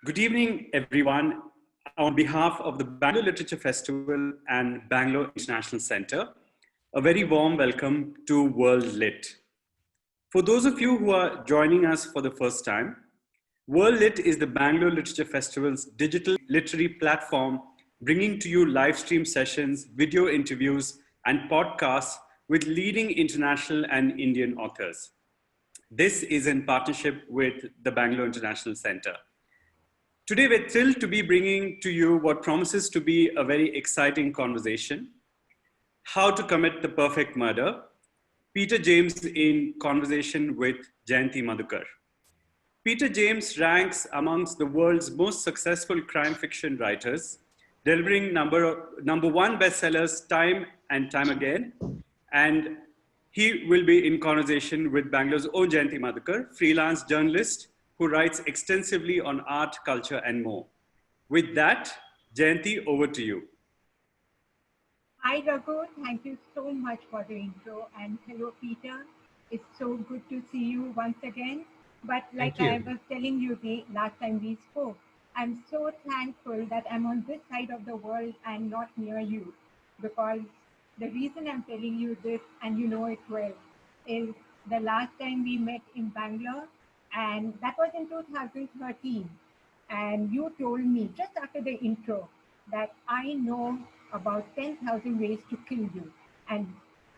Good evening, everyone. On behalf of the Bangalore Literature Festival and Bangalore International Centre, a very warm welcome to WorldLit. For those of you who are joining us for the first time, WorldLit is the Bangalore Literature Festival's digital literary platform, bringing to you live stream sessions, video interviews, and podcasts with leading international and Indian authors. This is in partnership with the Bangalore International Centre. Today, we're thrilled to be bringing to you what promises to be a very exciting conversation: how to commit the perfect murder. Peter James in conversation with Jayanthi Madhukar. Peter James ranks amongst the world's most successful crime fiction writers, delivering number one bestsellers time and time again. And he will be in conversation with Bangalore's own Jayanthi Madhukar, freelance journalist who writes extensively on art, culture, and more. With that, Jayanthi, over to you. Hi, Raghu. Thank you so much for the intro. And hello, Peter. It's so good to see you once again. But like I was telling you the last time we spoke, I'm so thankful that I'm on this side of the world and not near you. Because the reason I'm telling you this, and you know it well, is the last time we met in Bangalore, and that was in 2013. And you told me just after the intro that I know about 10,000 ways to kill you. And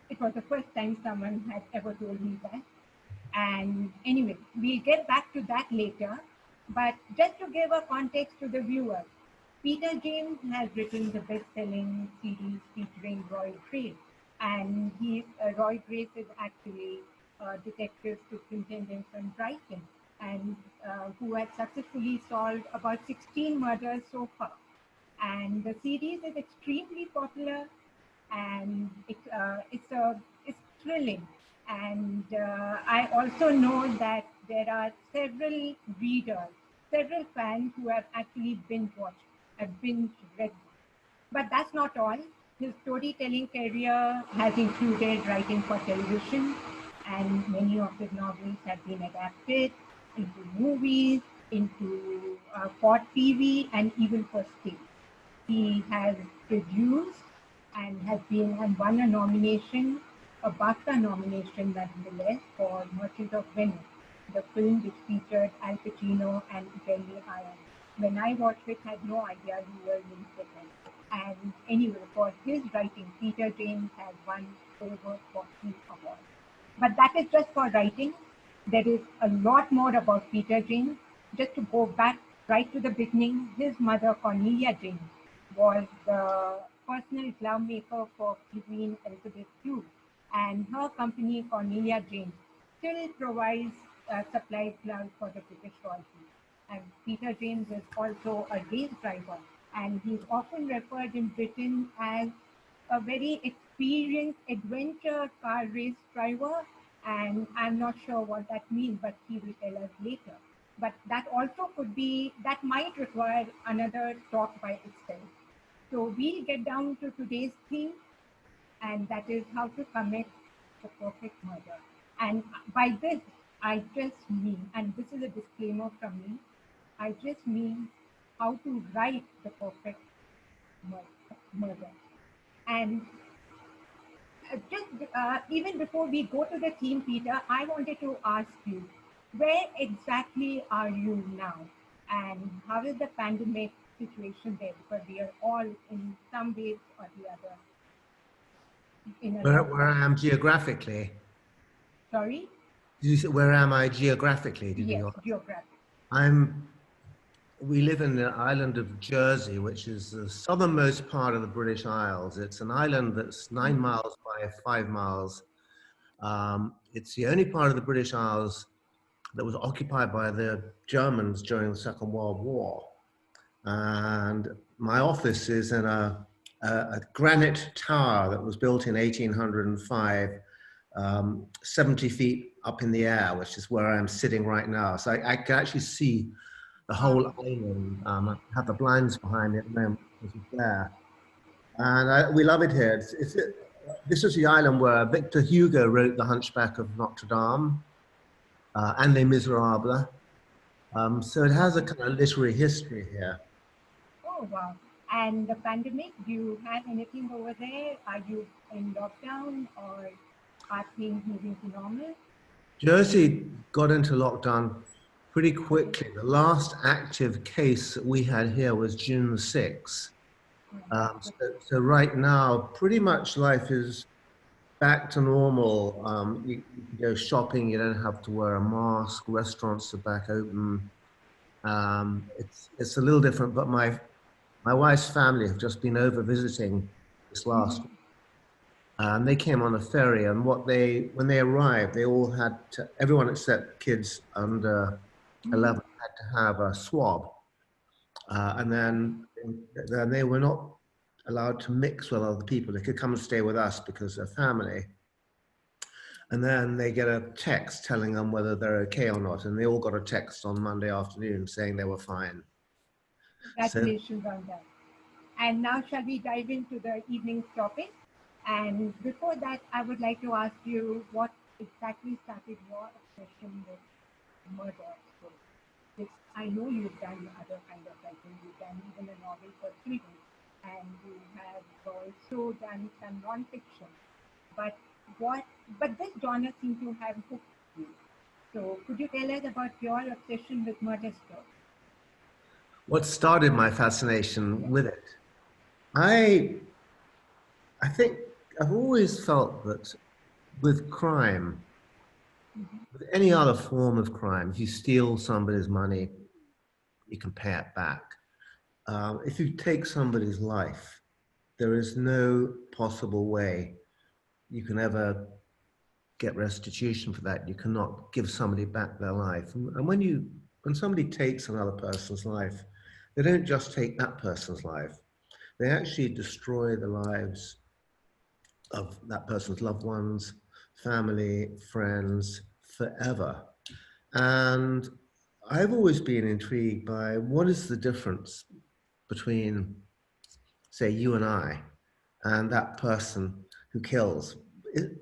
it was the first time someone had ever told me that. And anyway, we'll get back to that later. But just to give a context to the viewer, Peter James has written the best-selling series featuring Roy Grace. And Roy Grace is actually a detective superintendent from Brighton, and who had successfully solved about 16 murders so far. And the series is extremely popular, and it's thrilling. And I also know that there are several readers, several fans who have actually binge read. But that's not all. His storytelling career has included writing for television, and many of his novels have been adapted into movies, into for TV, and even for stage. He has produced and has won a nomination, a BAFTA nomination nonetheless, for Merchant of Venice, the film which featured Al Pacino and Wendy. When I watched it, I had no idea who were linked with him. And anyway, for his writing, Peter James has won over 40 awards. But that is just for writing. There is a lot more about Peter James. Just to go back right to the beginning, his mother, Cornelia James, was the personal glove maker for Queen Elizabeth II. And her company, Cornelia James, still provides supplies gloves for the British royalty. And Peter James is also a race driver, and he's often referred in Britain as a very experienced adventure car race driver. And I'm not sure what that means, but he will tell us later. But that also that might require another talk by itself. So we'll get down to today's theme, and that is how to commit the perfect murder. And by this, I just mean, and this is a disclaimer from me, I just mean how to write the perfect murder. And even before we go to the theme, Peter, I wanted to ask you, where exactly are you now? And how is the pandemic situation there? Because we are all in some ways or the other. Where I am geographically? Sorry? Did you say, where am I geographically? Yes, geographically. We live in the island of Jersey, which is the southernmost part of the British Isles. It's an island that's 9 miles by 5 miles. It's the only part of the British Isles that was occupied by the Germans during the Second World War. And my office is in a granite tower that was built in 1805, 70 feet up in the air, which is where I'm sitting right now. So I can actually see the whole island. I have the blinds behind me at the moment, which is there. And we love it here. This is the island where Victor Hugo wrote The Hunchback of Notre Dame and Les Miserables. So it has a kind of literary history here. Oh, wow. And the pandemic, do you have anything over there? Are you in lockdown or are things moving to normal? Jersey got into lockdown pretty Okay. quickly. The last active case that we had here was June the 6th. Oh, that's good. So right now, pretty much life is back to normal. You can go shopping, you don't have to wear a mask, restaurants are back open. It's a little different, but my wife's family have just been over visiting this last week. And they came on a ferry, and when they arrived, they all had to, everyone except kids under 11 had to have a swab. And then they were not allowed to mix with other people. They could come and stay with us because they're family. And then they get a text telling them whether they're okay or not. And they all got a text on Monday afternoon saying they were fine. So Congratulations on that. And now shall we dive into the evening's topic? And before that, I would like to ask you what exactly started your obsession with murder stories. Which I know you've done other kind of writing. You've done even a novel for children, and you have also done some non-fiction. But what? But this genre seems to have hooked you. So could you tell us about your obsession with murder stories? what started my fascination with it? I I think I've always felt that with crime, with any other form of crime, if you steal somebody's money, you can pay it back. If you take somebody's life, there is no possible way you can ever get restitution for that. You cannot give somebody back their life. And when somebody takes another person's life, they don't just take that person's life. They actually destroy the lives of that person's loved ones, family, friends, forever. And I've always been intrigued by what is the difference between, say, you and that person who kills.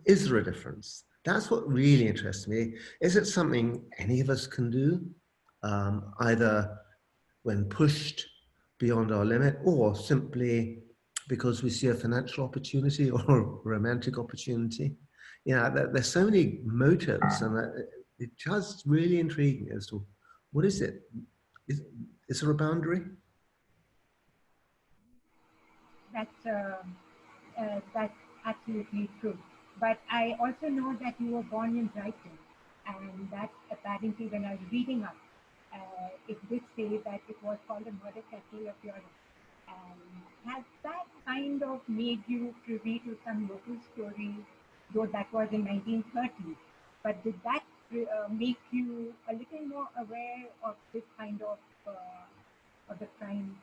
Is there a difference? That's what really interests me. Is it something any of us can do, either when pushed beyond our limit, or simply because we see a financial opportunity or a romantic opportunity? There's so many motives, and it just really intriguing as to what is it? Is there a boundary? That's absolutely true. But I also know that you were born in Brighton, and that apparently, when I was reading up, it did say that it was called the murder capital of Europe. And has that kind of made you privy to some local stories, though that was in 1930? But did that make you a little more aware of this kind of the crime?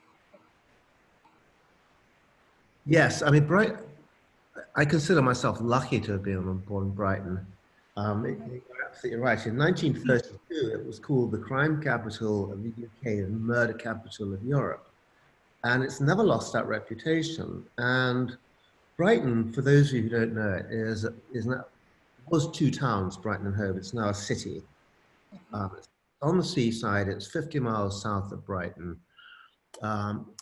Yes, I mean, I consider myself lucky to have been born in Brighton. You're absolutely right. In 1932, it was called the crime capital of the UK and murder capital of Europe. And it's never lost that reputation. And Brighton, for those of you who don't know it, was two towns, Brighton and Hove. It's now a city. It's on the seaside. It's 50 miles south of Brighton.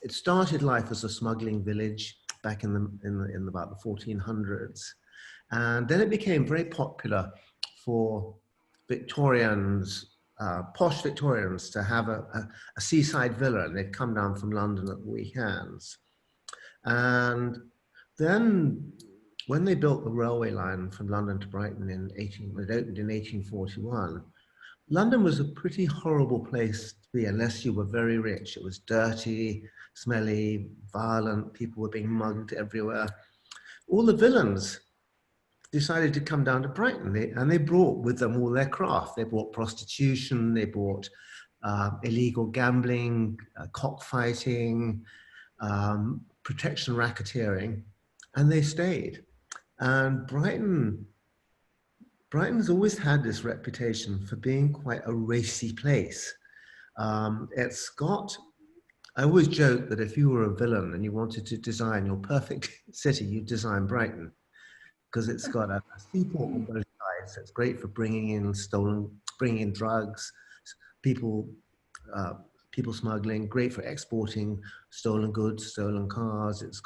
It started life as a smuggling village back in about the 1400s, and then it became very popular for Victorians, posh Victorians, to have a seaside villa, and they'd come down from London at the weekends. And then when they built the railway line from London to Brighton it opened in 1841, London was a pretty horrible place to be unless you were very rich. It was dirty, smelly, violent, people were being mugged everywhere. All the villains decided to come down to Brighton, and they brought with them all their craft. They brought prostitution, they brought illegal gambling, cockfighting, protection racketeering, and they stayed. And Brighton's always had this reputation for being quite a racy place. I always joke that if you were a villain and you wanted to design your perfect city, you'd design Brighton, because it's got a seaport on both sides. So it's great for bringing in drugs. People people smuggling, great for exporting stolen goods, stolen cars. It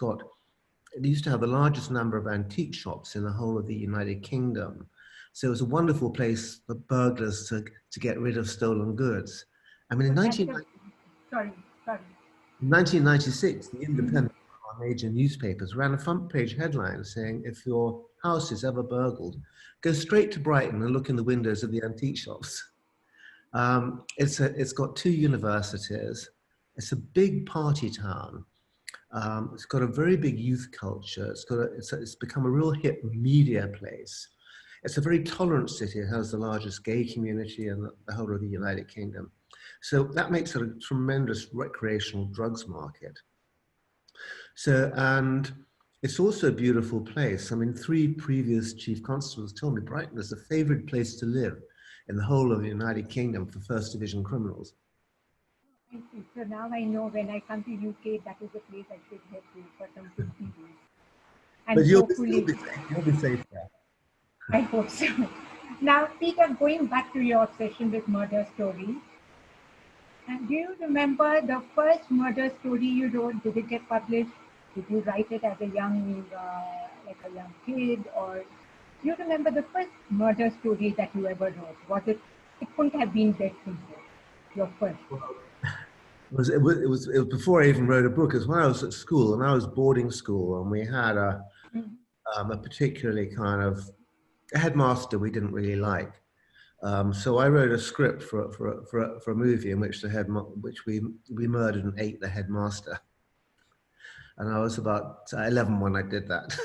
used to have the largest number of antique shops in the whole of the United Kingdom. So it was a wonderful place for burglars to get rid of stolen goods. I mean, in 1996, the Independent, our major newspapers, ran a front page headline saying, if your house is ever burgled, go straight to Brighton and look in the windows of the antique shops. It's got 2 universities. It's a big party town. It's got a very big youth culture. It's become a real hip media place. It's a very tolerant city. It has the largest gay community in the whole of the United Kingdom. So that makes it a tremendous recreational drugs market. So, and it's also a beautiful place. I mean, 3 previous chief constables told me Brighton is the favorite place to live in the whole of the United Kingdom for first division criminals. So now I know when I come to UK, that is the place I should head to for some good videos. And but you'll hopefully, be safe there. I hope so. Now, Peter, going back to your obsession with murder stories, do you remember the first murder story you wrote? Did it get published? Did you write it as a young, like a young kid, or do you remember the first murder story that you ever wrote? Was it? It couldn't have been Dead Simple. Your first. It was before I even wrote a book. It was when I was at school, and I was boarding school, and we had a particularly kind of headmaster we didn't really like. So I wrote a script for a movie in which we murdered and ate the headmaster. And I was about 11 when I did that.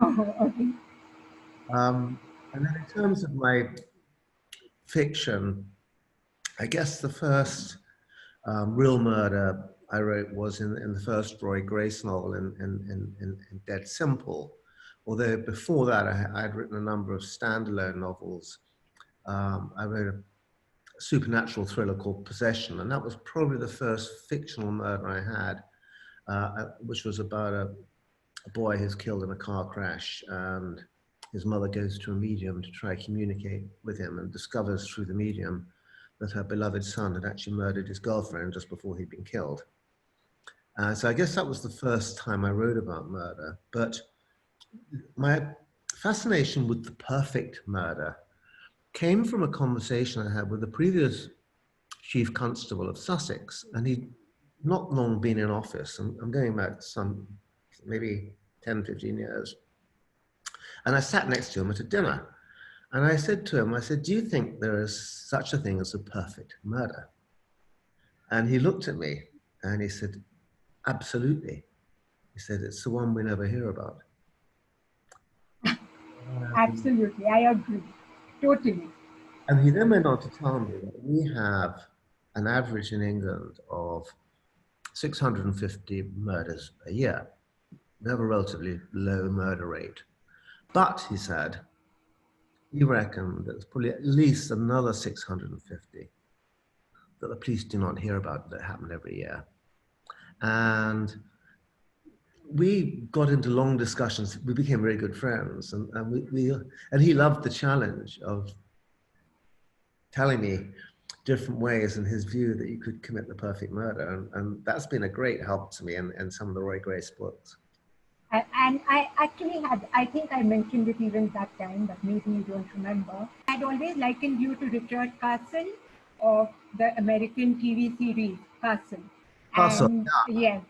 Oh, okay. And then in terms of my fiction, I guess the first real murder I wrote was in the first Roy Grace novel in Dead Simple. Although before that I had written a number of standalone novels. I wrote a supernatural thriller called Possession, and that was probably the first fictional murder I had, which was about a boy who's killed in a car crash, and his mother goes to a medium to try to communicate with him and discovers through the medium that her beloved son had actually murdered his girlfriend just before he'd been killed. So I guess that was the first time I wrote about murder. But my fascination with the perfect murder came from a conversation I had with the previous chief constable of Sussex, and he'd not long been in office. I'm going back some maybe 10, 15 years. And I sat next to him at a dinner. And I said to him, do you think there is such a thing as a perfect murder? And he looked at me and he said, absolutely. He said, it's the one we never hear about. Absolutely, I agree, totally. And he then went on to tell me that we have an average in England of 650 murders a year. We have a relatively low murder rate. But, he said, he reckoned there's probably at least another 650 that the police do not hear about that happen every year. And we got into long discussions. We became very good friends, and he loved the challenge of telling me different ways in his view that you could commit the perfect murder. And that's been a great help to me in some of the Roy Grace books. And I actually I think I mentioned it even that time, but maybe you don't remember. I'd always likened you to Richard Carson of the American TV series Carson. Carson, yeah. Yes,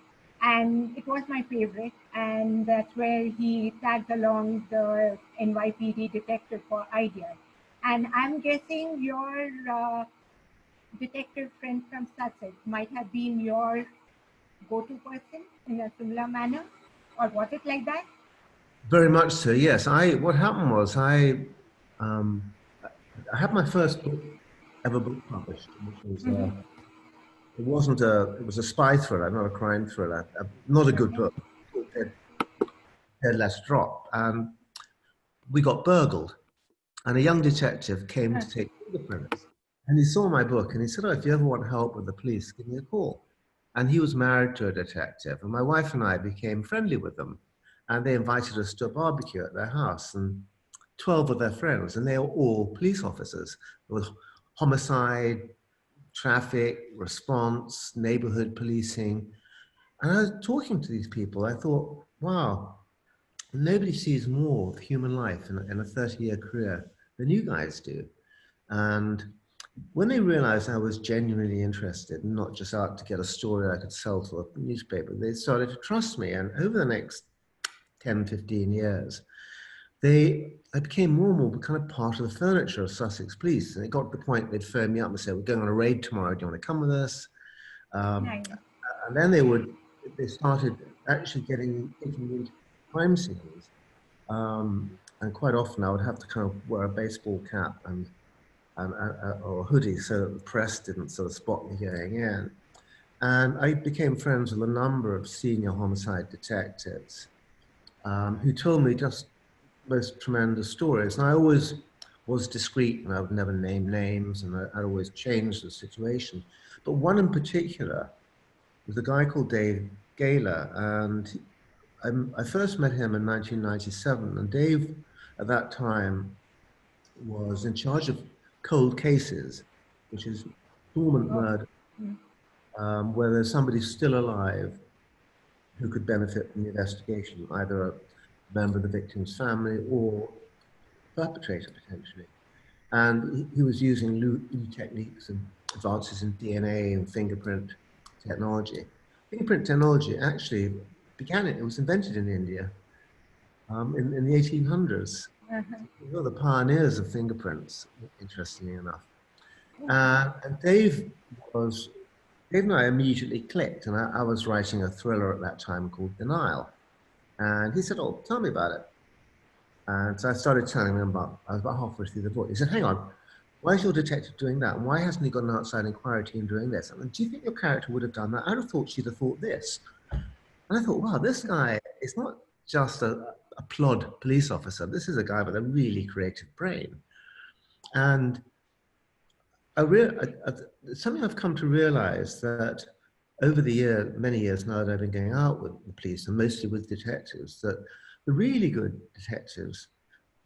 and it was my favorite. And that's where he tagged along the NYPD detective for ideas. And I'm guessing your detective friend from Sussex might have been your go-to person in a similar manner. Or was it like that? Very much so, yes. What happened was I had my first book ever book published, which was it was a spy thriller, not a crime thriller, not a good book. Head Let's Drop, and we got burgled, and a young detective came to take fingerprints, and he saw my book and he said, "Oh, if you ever want help with the police, give me a call." And he was married to a detective, and my wife and I became friendly with them. And they invited us to a barbecue at their house, and 12 of their friends, and they were all police officers. There was homicide, traffic, response, neighborhood policing. And I was talking to these people. I thought, wow, nobody sees more of human life in a 30-year career than you guys do. And when they realized I was genuinely interested and not just out to get a story I could sell to a newspaper, they started to trust me. And over the next 10, 15 years, I became more and more kind of part of the furniture of Sussex Police. And it got to the point they'd phone me up and say, we're going on a raid tomorrow. Do you want to come with us? Nice. And then they started actually taking me into crime scenes. And quite often I would have to kind of wear a baseball cap or a hoodie so that the press didn't sort of spot me going in. And I became friends with a number of senior homicide detectives who told me just most tremendous stories. And I always was discreet and I would never name names and I'd always change the situation. But one in particular was a guy called Dave Gaylor. And I first met him in 1997. And Dave, at that time, was in charge of cold cases, which is dormant murder, where there's somebody still alive who could benefit from the investigation, either a member of the victim's family or perpetrator potentially. And he was using new techniques and advances in DNA and fingerprint technology. Fingerprint technology actually it was invented in India in the 1800s. We were the pioneers of fingerprints, interestingly enough. And Dave and I immediately clicked, and I was writing a thriller at that time called Denial. And he said, oh, tell me about it. And so I started telling him I was about halfway through the book. He said, hang on, why is your detective doing that? And why hasn't he got an outside inquiry team doing this? And do you think your character would have done that? I'd have thought she'd have thought this. And I thought, wow, this guy is not just a plod police officer. This is a guy with a really creative brain. And something I've come to realize that over the many years now that I've been going out with the police and mostly with detectives, that the really good detectives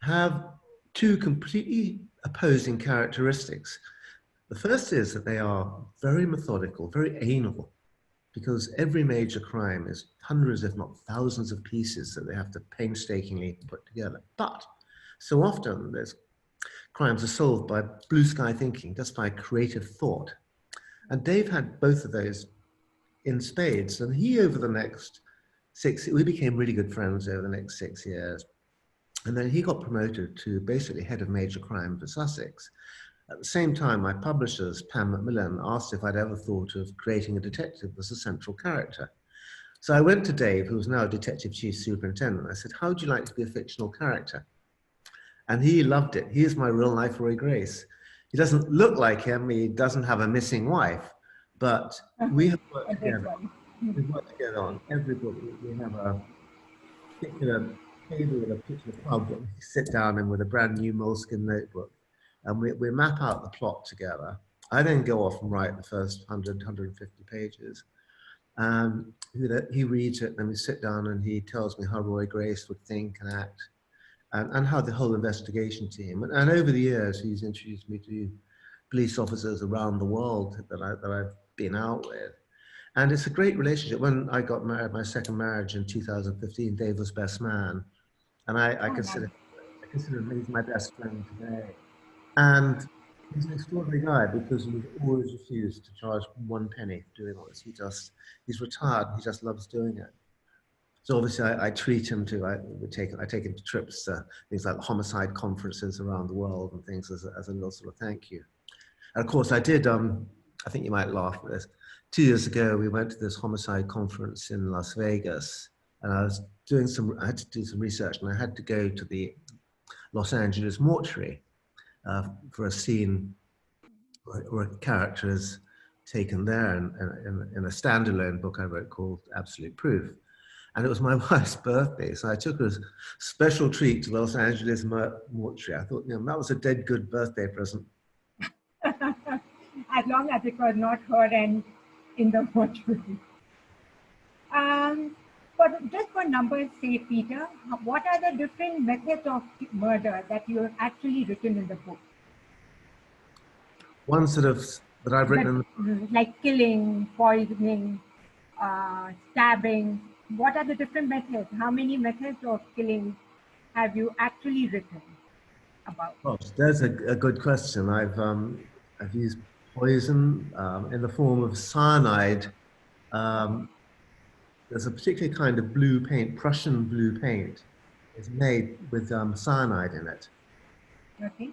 have two completely opposing characteristics. The first is that they are very methodical, very anal, because every major crime is hundreds, if not thousands of pieces that they have to painstakingly put together. But so often there's crimes are solved by blue sky thinking, just by creative thought. And Dave had both of those in spades. And he, over the next we became really good friends over the next 6 years. And then he got promoted to basically head of major crime for Sussex. At the same time, my publishers, Pam Macmillan, asked if I'd ever thought of creating a detective as a central character. So I went to Dave, who was now Detective Chief Superintendent. I said, how would you like to be a fictional character? And he loved it. He is my real life Roy Grace. He doesn't look like him. He doesn't have a missing wife, but we have worked together. We've worked together on every book. We have a particular table in a particular pub that we sit down in with a brand new moleskin notebook, and we map out the plot together. I then go off and write the first 100, 150 pages. He reads it, and then we sit down and he tells me how Roy Grace would think and act. And how the whole investigation team, and over the years, he's introduced me to police officers around the world that I've been out with. And it's a great relationship. When I got married, my second marriage in 2015, Dave was best man. And I consider him, he's my best friend today. And he's an extraordinary guy because he's always refused to charge one penny for doing all this. He's retired, he just loves doing it. So obviously I treat him to, I take him to trips, things like homicide conferences around the world and things as a little sort of thank you. And of course I did, I think you might laugh at this. 2 years ago, we went to this homicide conference in Las Vegas, and I had to do some research, and I had to go to the Los Angeles mortuary for a scene where a character is taken there in a standalone book I wrote called Absolute Proof. And it was my wife's birthday, so I took a special treat to the Los Angeles mortuary. I thought, that was a dead good birthday present. As long as it was not her and in the mortuary. But just for numbers' sake, Peter, what are the different methods of murder that you have actually written in the book? One sort of that I've written. Like killing, poisoning, stabbing. What are the different methods? How many methods of killing have you actually written about? Oh, there's a good question. I've used poison in the form of cyanide. Um, there's a particular kind of blue paint, Prussian blue paint. It's made with cyanide in it. Okay.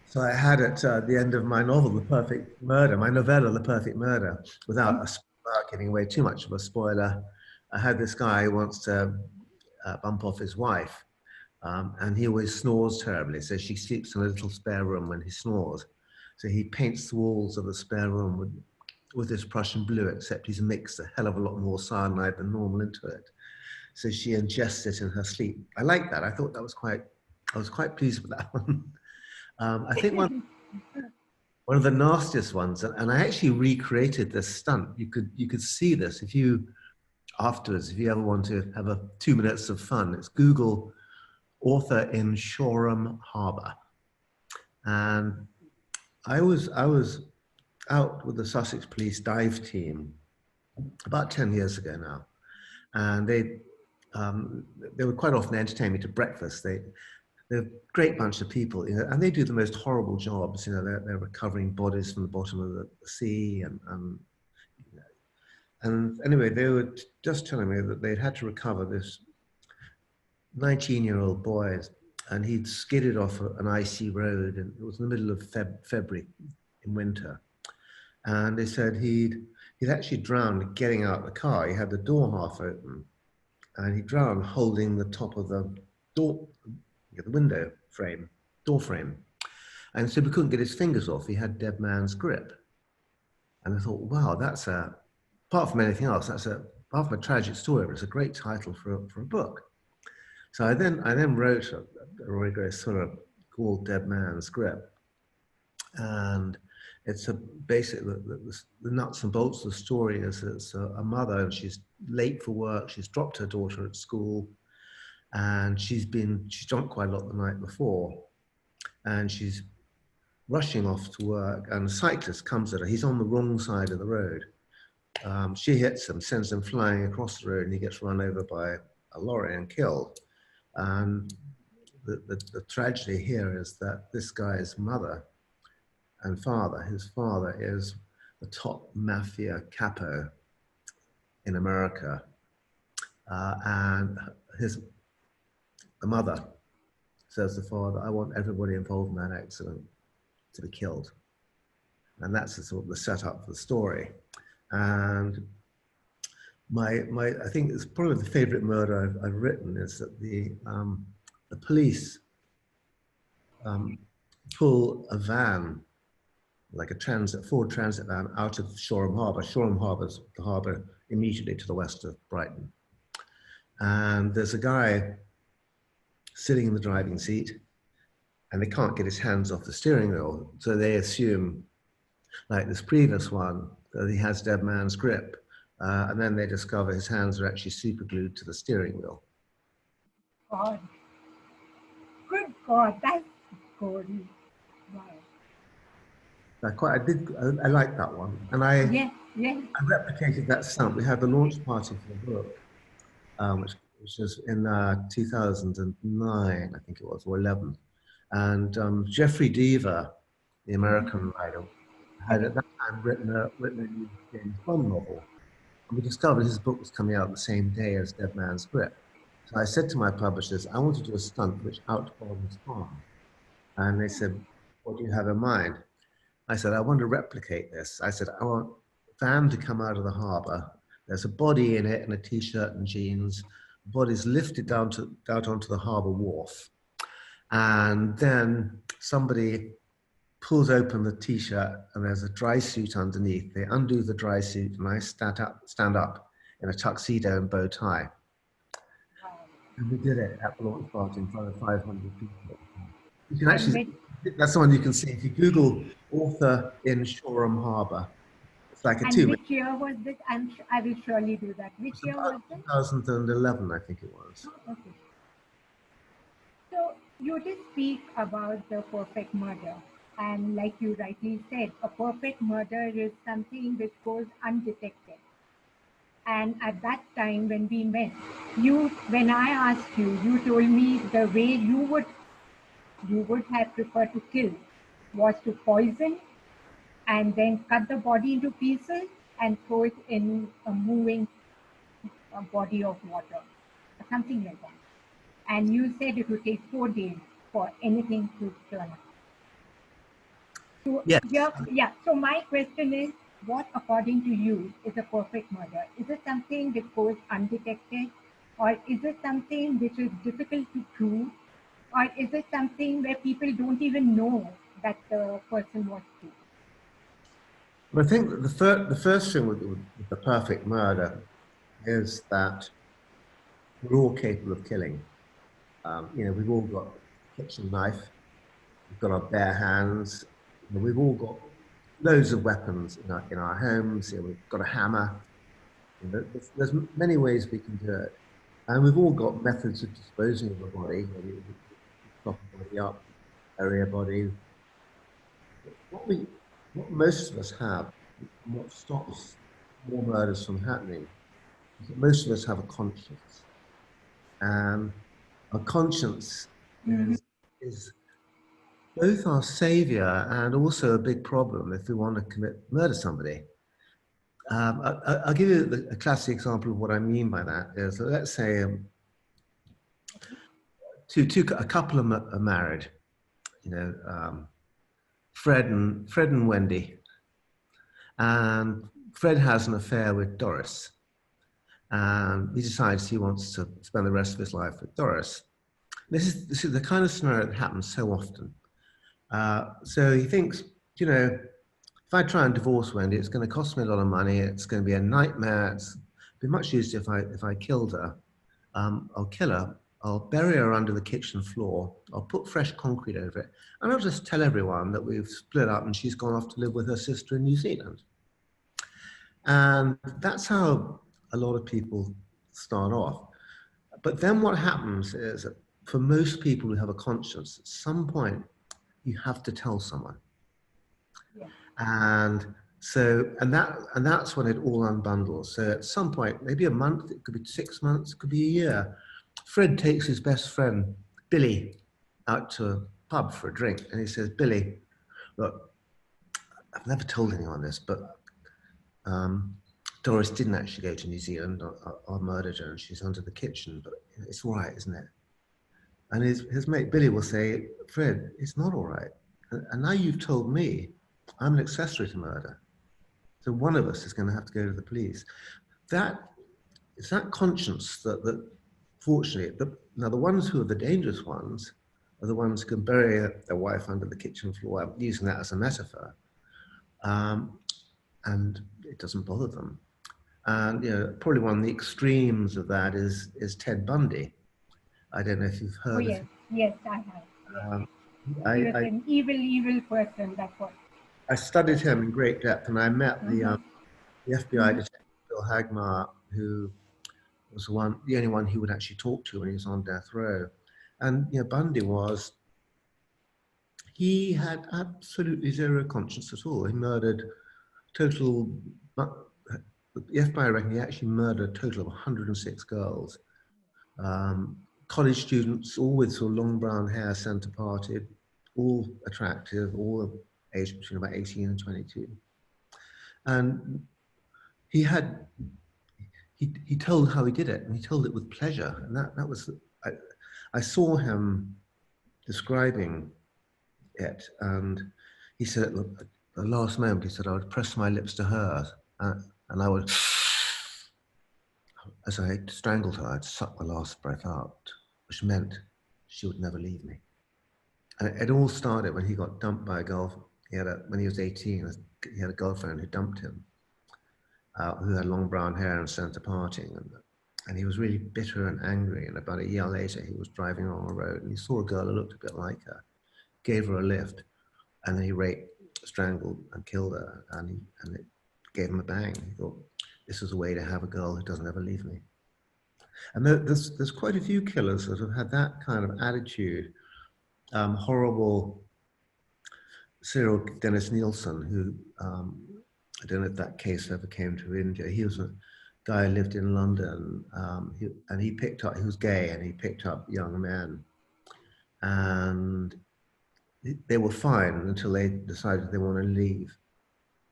So I had at the end of my novel, The Perfect Murder, my novella, The Perfect Murder, without giving away too much of a spoiler. I had this guy who wants to bump off his wife, and he always snores terribly. So she sleeps in a little spare room when he snores. So he paints the walls of the spare room with this Prussian blue, except he's mixed a hell of a lot more cyanide than normal into it. So she ingests it in her sleep. I like that. I thought that was I was quite pleased with that one. I think one of the nastiest ones, and I actually recreated this stunt. You could see this if you afterwards, if you ever want to have 2 minutes of fun. It's Google author in Shoreham Harbour, and I was out with the Sussex Police dive team about 10 years ago now, and they would quite often entertain me to breakfast. They're a great bunch of people, you know, and they do the most horrible jobs. You know, they're recovering bodies from the bottom of the sea, you know. And anyway, they were just telling me that they'd had to recover this 19-year-old boy, and he'd skidded off an icy road, and it was in the middle of February in winter. And they said he'd actually drowned getting out of the car. He had the door half open, and he drowned holding the top of the door, the window frame, door frame. And so we couldn't get his fingers off. He had dead man's grip. And I thought, wow, apart from anything else, apart from a tragic story, but it's a great title for a book. So I then wrote a Roy Grace sort of called Dead Man's Grip. And it's basically the nuts and bolts of the story is it's a mother, and she's late for work. She's dropped her daughter at school, and she's drunk quite a lot the night before, and she's rushing off to work, and a cyclist comes at her. He's on the wrong side of the road. She hits him, sends him flying across the road, and he gets run over by a lorry and killed. And the tragedy here is that this guy's mother and father, his father is the top mafia capo in America, and the mother says to the father, "I want everybody involved in that accident to be killed." And that's sort of the setup for the story. And I think it's probably the favorite murder I've written is that the police pull a van, like a Ford Transit van, out of Shoreham Harbour. Shoreham Harbour is the harbour immediately to the west of Brighton. And there's a guy sitting in the driving seat, and they can't get his hands off the steering wheel. So they assume, like this previous one, that he has dead man's grip. And then they discover his hands are actually super glued to the steering wheel. God. Good God, that's good. Wow. I like that one. And I replicated that stunt. We had the launch party for the book, which was in 2009, I think it was, or 11. And Jeffrey Deaver, the American writer, had at that time written a new James Bond novel. And we discovered his book was coming out the same day as Dead Man's Grip. So I said to my publishers, I want to do a stunt which outbombs Bond. And they said, what do you have in mind? I said, I want to replicate this. I said, I want a van to come out of the harbour. There's a body in it in a t-shirt and jeans. The body's lifted out onto the harbour wharf. And then somebody pulls open the t-shirt and there's a dry suit underneath. They undo the dry suit and I stand up in a tuxedo and bow tie. And we did it at the launch party in front of 500 people. You can actually, that's the one you can see. If you Google author in Shoreham Harbour, it's like a 2 minute. Which year was this? I will surely do that. Which year was this? 2011, I think it was. Oh, okay. So you did speak about The Perfect Murder. And like you rightly said, a perfect murder is something which goes undetected. And at that time when we met, when I asked you, you told me the way you would have preferred to kill was to poison and then cut the body into pieces and throw it in a moving body of water, something like that. And you said it would take 4 days for anything to turn up. So, Yes. So my question is, what, according to you, is a perfect murder? Is it something that goes undetected, or is it something which is difficult to prove, or is it something where people don't even know that the person was killed? Well, I think that the first thing with the perfect murder is that we're all capable of killing. We've all got a kitchen knife, we've got our bare hands, we've all got loads of weapons in our homes. We've got a hammer. There's many ways we can do it, and we've all got methods of disposing of a body. We chop a body up, bury a body. What most of us have, and what stops more murders from happening, is that most of us have a conscience, and our conscience is both our savior and also a big problem if we want to murder somebody. I'll give you a classic example of what I mean by that. Is that, let's say a couple are married, Fred and Wendy, and Fred has an affair with Doris, and he decides he wants to spend the rest of his life with Doris. This is the kind of scenario that happens so often. So he thinks, if I try and divorce Wendy, it's going to cost me a lot of money. It's going to be a nightmare. It'd be much easier if I killed her. I'll kill her. I'll bury her under the kitchen floor. I'll put fresh concrete over it. And I'll just tell everyone that we've split up and she's gone off to live with her sister in New Zealand. And that's how a lot of people start off. But then what happens is that for most people who have a conscience, at some point, you have to tell someone. Yeah. And that's when it all unbundles. So at some point, maybe a month, it could be 6 months, it could be a year, Fred takes his best friend, Billy, out to a pub for a drink. And he says, Billy, look, I've never told anyone this, but Doris didn't actually go to New Zealand. I murdered her and she's under the kitchen, but it's all right, isn't it? And his mate Billy will say, Fred, it's not all right. And now you've told me I'm an accessory to murder. So one of us is going to have to go to the police. It's that conscience that fortunately, now the ones who are the dangerous ones are the ones who can bury their wife under the kitchen floor. I'm using that as a metaphor. And it doesn't bother them. And probably one of the extremes of that is Ted Bundy. I don't know if you've heard of him. Yes, I have. Yes. He was an evil person, that's what. I studied him in great depth, and I met the FBI detective, Bill Hagma, who was the only one he would actually talk to when he was on death row. And Bundy he had absolutely zero conscience at all. He murdered the FBI reckon he actually murdered a total of 106 girls. College students, all with sort of long brown hair, centre parted, all attractive, all aged between about 18 and 22. And he told how he did it, and he told it with pleasure. And that was, I saw him describing it, and he said at the last moment, he said, I would press my lips to hers, and I would, as I strangled her, I'd suck the last breath out, which meant she would never leave me. And it all started when he got dumped by a girl. When he was 18, he had a girlfriend who dumped him, who had long brown hair and centre parting. And he was really bitter and angry. And about a year later, he was driving along a road and he saw a girl who looked a bit like her, gave her a lift, and then he raped, strangled, and killed her. And it gave him a bang. He thought, this is a way to have a girl who doesn't ever leave me. And there's quite a few killers that have had that kind of attitude, horrible. serial Dennis Nielsen, who I don't know if that case ever came to India. He was a guy who lived in London, and he picked up, he was gay, and he picked up young men, and they were fine until they decided they want to leave.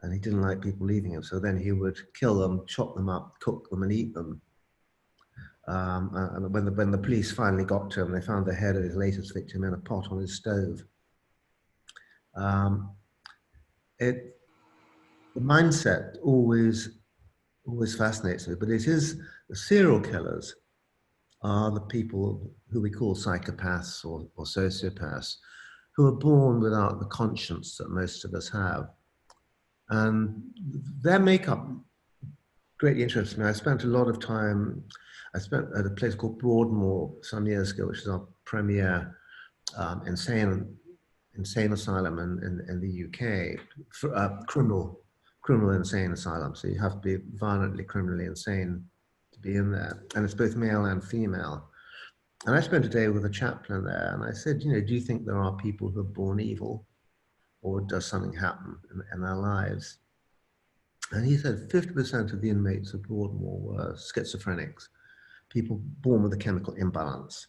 And he didn't like people leaving him. So then he would kill them, chop them up, cook them, and eat them. And when the police finally got to him, they found the head of his latest victim in a pot on his stove. The mindset always fascinates me, but it is the serial killers are the people who we call psychopaths or sociopaths, who are born without the conscience that most of us have. And their makeup greatly interests me. I spent a lot of time, I spent at a place called Broadmoor some years ago, which is our premier insane asylum in the UK, for, criminal insane asylum. So you have to be violently criminally insane to be in there. And it's both male and female. And I spent a day with a chaplain there, and I said, you know, do you think there are people who are born evil, or does something happen in their lives? And he said 50% of the inmates of Broadmoor were schizophrenics, people born with a chemical imbalance.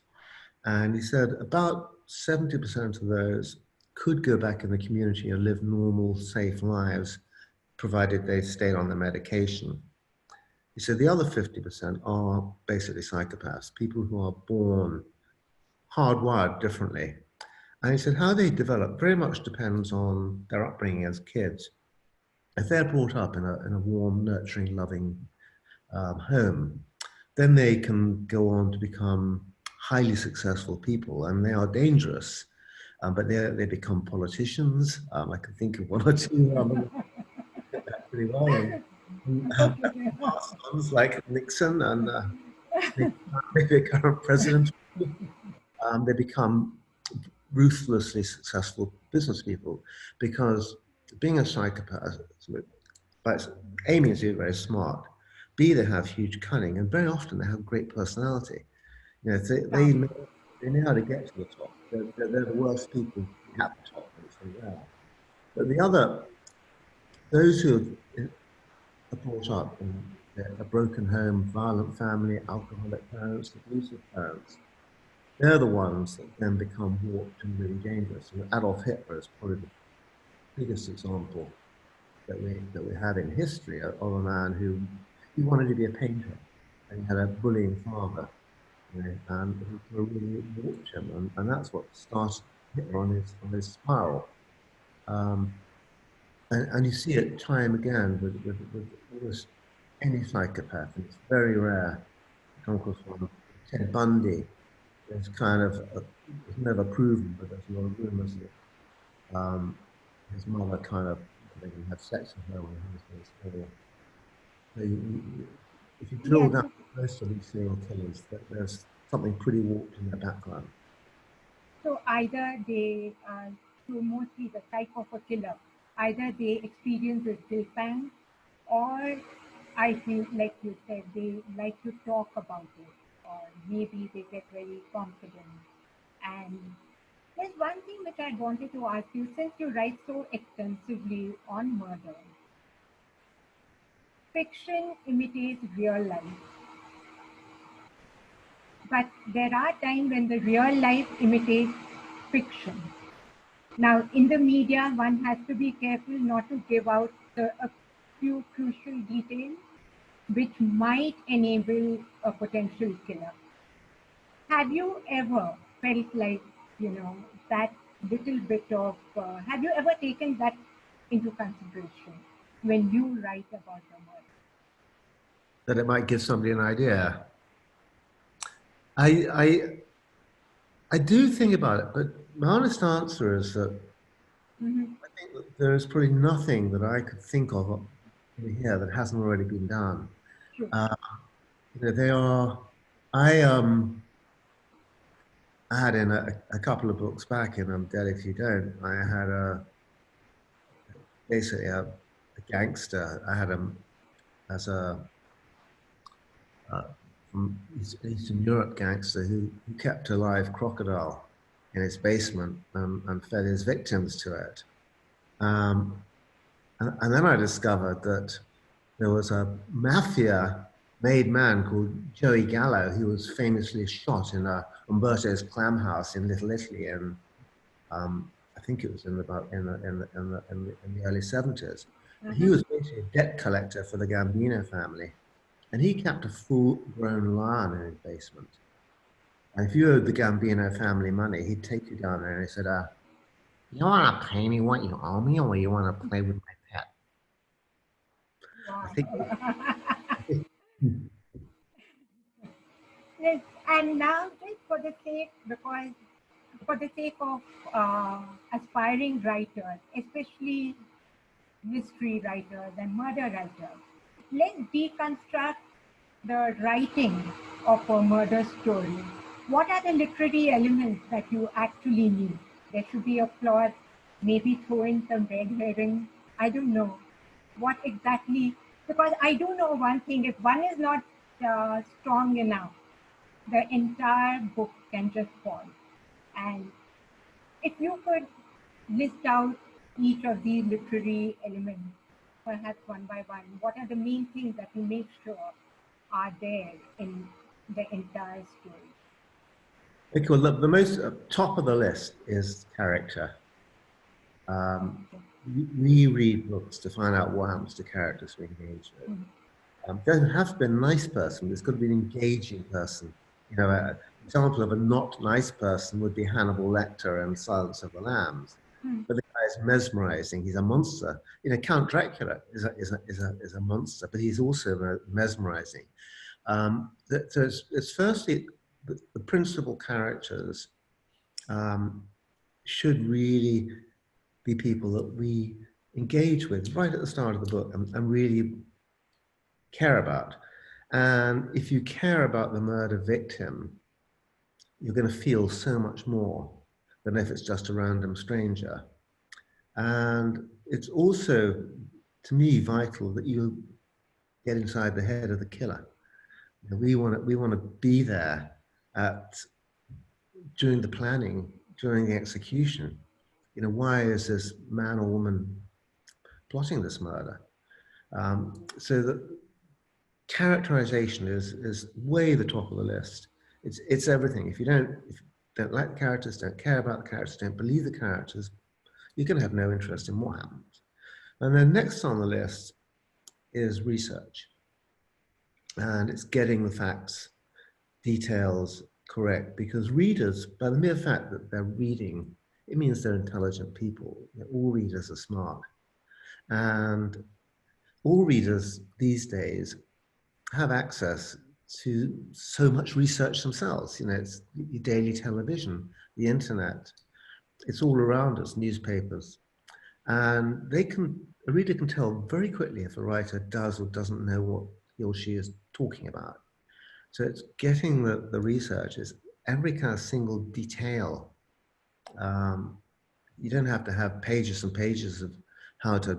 And he said about 70% of those could go back in the community and live normal, safe lives, provided they stayed on the medication. He said the other 50% are basically psychopaths, people who are born hardwired differently. And he said how they develop very much depends on their upbringing as kids. If they're brought up in a warm, nurturing, loving home, then they can go on to become highly successful people, and they are dangerous, but they become politicians. I can think of one or two pretty well. Ones like Nixon and maybe a current president. They become ruthlessly successful business people because being a psychopath, but A means you're very smart. B, they have huge cunning, and very often they have great personality. You know, they know how to get to the top. They're the worst people at the top, but the other, those who are brought up in a broken home, violent family, alcoholic parents, abusive parents, they're the ones that then become warped and really dangerous. And Adolf Hitler is probably the biggest example that we have in history of a man who he wanted to be a painter, and he had a bullying father, you know, and he really warped him, and that's what started Hitler on his spiral. And you see it time again with almost any psychopath, and it's very rare. Come across one. Ted Bundy is kind of it's never proven, but there's a lot of rumors that his mother kind of had sex with her when he was small. So if you drill down most of these serial killers, there's something pretty warped in their background. So either they so mostly the type of a killer, either they experience a guilt pang, or I think, like you said, they like to talk about it, or maybe they get very confident. And there's one thing which I wanted to ask you, since you write so extensively on murder, fiction imitates real life. But there are times when the real life imitates fiction. Now, in the media, one has to be careful not to give out a few crucial details which might enable a potential killer. Have you ever felt like, that little bit of, have you ever taken that into consideration when you write about the murder? That it might give somebody an idea. I do think about it, but my honest answer is that I think that there is probably nothing that I could think of in here that hasn't already been done. Sure. They are. I had in a couple of books back in Dead If You Don't. I had basically a gangster. I had him as a from Eastern Europe gangster who kept a live crocodile in his basement and fed his victims to it. And then I discovered that there was a mafia-made man called Joey Gallo, who was famously shot in a Umberto's clam house in Little Italy, and I think it was in the early 70s. He was basically a debt collector for the Gambino family, and he kept a full-grown lion in his basement. And if you owed the Gambino family money, he'd take you down there and he said, "You want to pay me what you owe me, or you want to play with my pet?" Wow. I think. Yes, and now just for the sake of aspiring writers, especially mystery writers and murder writers, let's deconstruct the writing of a murder story. What are the literary elements that you actually need? There should be a plot, maybe throw in some red herring. I don't know what exactly, because I do know one thing: if one is not strong enough, the entire book can just fall. And if you could list out each of these literary elements, perhaps one by one, what are the main things that you make sure are there in the entire story? Okay, well, the most top of the list is character. We read books to find out what happens to characters we engage with. Doesn't have to be a nice person, but it's got to be an engaging person. You know, an example of a not nice person would be Hannibal Lecter in Silence of the Lambs. But the guy is mesmerizing. He's a monster. You know, Count Dracula is a monster, but he's also mesmerizing. So it's firstly the principal characters should really be people that we engage with right at the start of the book and really care about. And if you care about the murder victim, you're going to feel so much more than if it's just a random stranger. And it's also, to me, vital that you get inside the head of the killer. You know, we want to be there during the planning, during the execution. You know, why is this man or woman plotting this murder? So the characterization is way the top of the list. It's everything. If you don't like the characters, don't care about the characters, don't believe the characters, you're going to have no interest in what happens. And then next on the list is research. And it's getting the facts, details correct, because readers, by the mere fact that they're reading, it means they're intelligent people. You know, all readers are smart. And all readers these days have access to so much research themselves. You know, it's your daily television, the internet, it's all around us, newspapers. And a reader can tell very quickly if a writer does or doesn't know what he or she is talking about. So it's getting the research, is every kind of single detail. You don't have to have pages and pages of how to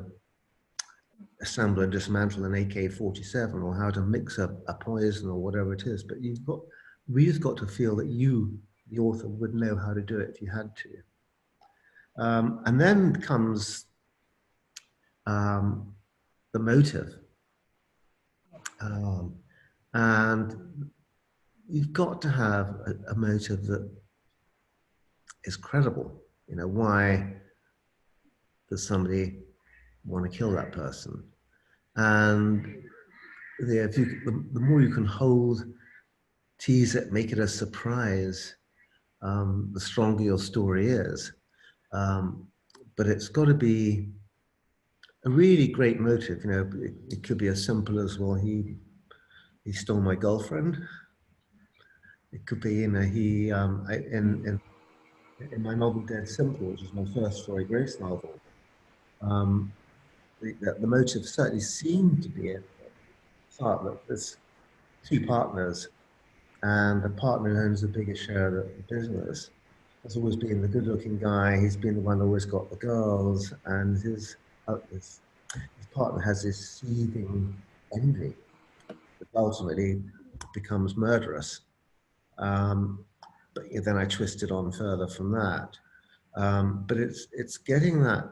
assemble and dismantle an AK-47 or how to mix up a poison or whatever it is, but readers got to feel that you, the author, would know how to do it if you had to. And then comes the motive. And you've got to have a motive that is credible. You know, why does somebody want to kill that person? And the more you can hold, tease it, make it a surprise, the stronger your story is. But it's got to be a really great motive. You know, it could be as simple as, well, he stole my girlfriend. It could be, you know, in my novel Dead Simple, which is my first Roy Grace novel, the motive certainly seemed to be it. Thought that there's two partners, and the partner who owns the biggest share of the business has always been the good-looking guy. He's been the one who always got the girls, and his partner has this seething envy that ultimately becomes murderous. But then I twisted on further from that. But it's getting that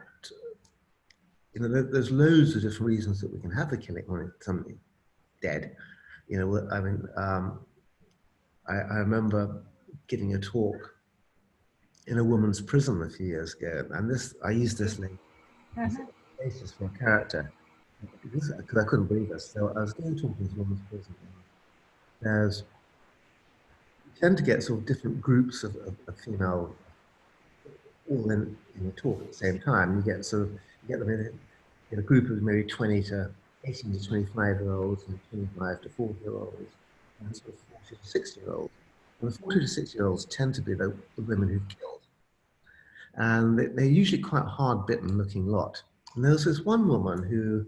you know, there's loads of different reasons that we can have the killing when somebody's dead. You know, I mean, I remember giving a talk in a woman's prison a few years ago, and this I used this link as a basis for a character because I couldn't believe this. So I was going to talk in this woman's prison. And you tend to get sort of different groups of female all in a talk at the same time. You get sort of you get them in a group of maybe 20 to 18 to 25-year-olds and 25 to 40-year-olds and sort of 40 to 60-year-olds. And the 40 to 60-year-olds tend to be the women who've killed. And they're usually quite hard-bitten looking lot. And there was this one woman who